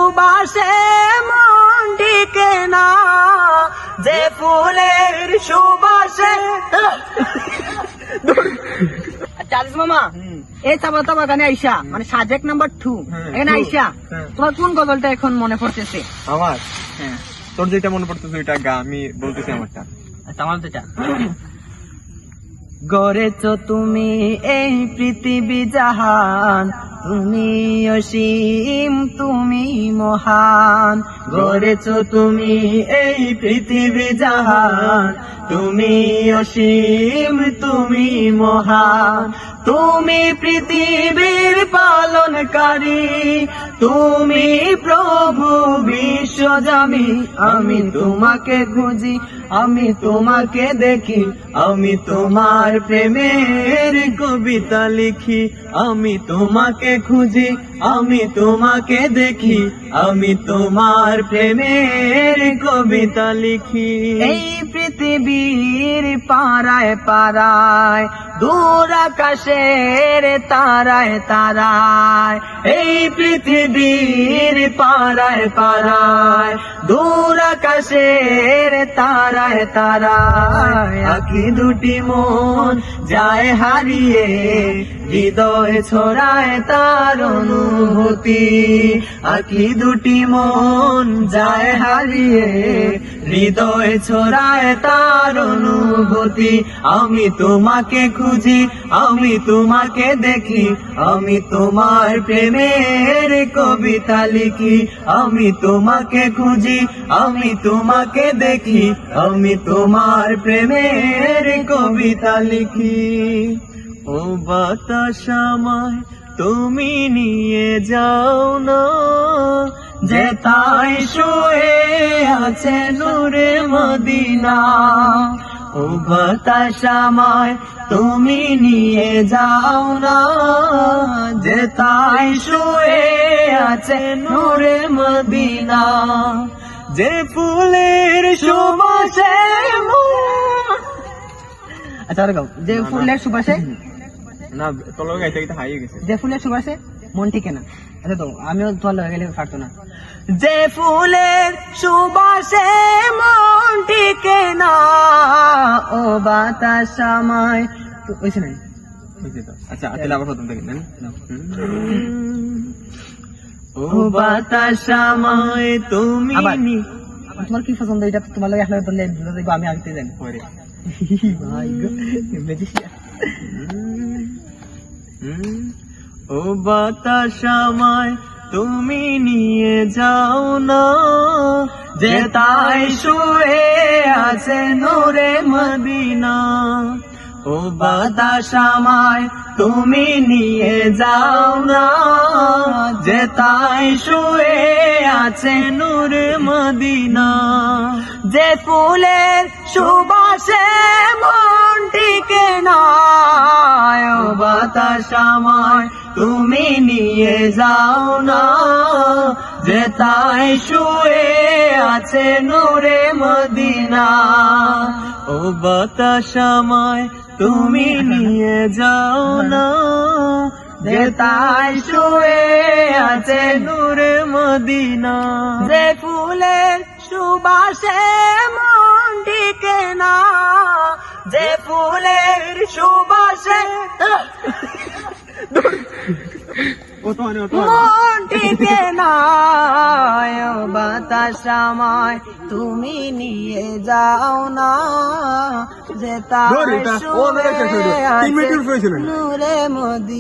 সুবাসে মন টিকে না, যে ফুলের সুবাসে। চার্জ মামা, এই চাপা চাপা গানে আইসা মানে সাজেক নাম্বার 2 এখানে আইসা তোমার কোন গজলটা এখন মনে পড়তেছে? আমার হ্যাঁ, তোর যেটা মনে পড়তেছে ওইটা গা, আমি বলতেছি আমারটা। আচ্ছা আমার যেটা। গড়েছ তুমি এই পৃথিবী জাহান, তুমি অসীম তুমি মহান। গড়েছ তুমি এই পৃথিবী জাহান, তুমি অসীম তুমি মহান। তুমি পৃথিবীর পালনকারী, তুমি প্রভু বিশ্বজামি। আমি তোমাকে খুঁজি, আমি তোমাকে দেখি, আমি তোমার প্রেমের কবিতা লিখি। আমি তোমাকে খুঁজি, আমি তোমাকে দেখি, আমি তোমার প্রেমের কবিতা লিখি। এই পৃথিবীর পাড়ায় পাড়ায়, দূর আকাশের তারায় তারায়। এই পৃথিবীর পাড়ায় পাড়ায়, দূর আকাশের তারায় তারায়। আঁখি দুটি মন যায় হারিয়ে, হৃদয় ছড়ায় তার অনুভূতি। আঁখি দুটি মন যায় হারিয়ে, হৃদয় ছড়ায় তার অনুভূতি। আমি তোমাকে খুঁজি, আমি তোমাকে দেখি, আমি তোমার প্রেমের কবিতা লিখি। আমি তোমাকে খুঁজি, আমি তোমাকে দেখি, আমি তোমার প্রেমের কবিতা লিখি। ও বাতাস আমায় তুমি নিয়ে যাও না, যে তাই শুয়ে আছে নূরে মদিনা। ও বাতাস আমায় তুমি নিয়ে যাও না, যে তাই শুয়ে আছে নূরে মদিনা। যে ফুলের সুবাসে আচ্ছা গাও, যে ফুলের সুবাসে না তোর লোক গাইতে গাইতে হারিয়ে গেছে। যে ফুলের সুবাসে মন টিকে না। আচ্ছা তো আমিও তোর লগে গেলে পারতো না। যে ফুলের সুবাসে মন টিকে না, ও বাতাস আমায় ওইছে না। আচ্ছা তাহলে আবার প্রথম থেকে নেন। ও বাতাস আমায় তুমি। তোমার কি পছন্দ? এটা তোমার লাগে আসলে বললে দেখবো আমি আনতে জানি। ভাই গো ম্যাজিশিয়ান। ও বাতাস আমায় তুমি নিয়ে যাও না, যে তাই শুয়ে আছে নূরে মদিনা। ও বাতাস আমায় তুমি নিয়ে যাও না, যে তাই শুয়ে আছে নূরে মদিনা। যে ফুলের সুবাসে মন টিকে না, ও বাতাস আমায় তুমি নিয়ে যাও না, যে তাই শুয়ে আছে নূরে মদিনা। ও বাতাস আমায় তুমি নিয়ে যাও না, যে তাই শুয়ে আছে নূরে মদিনা। যে ফুলের সুবাসে মন টিকে না, যে ফুলের সুবাসে মন টিকে না, ও বাতাস আমায় তুমি নিয়ে যাও না, যে তাই শুয়ে আছে নূরে মদিনা।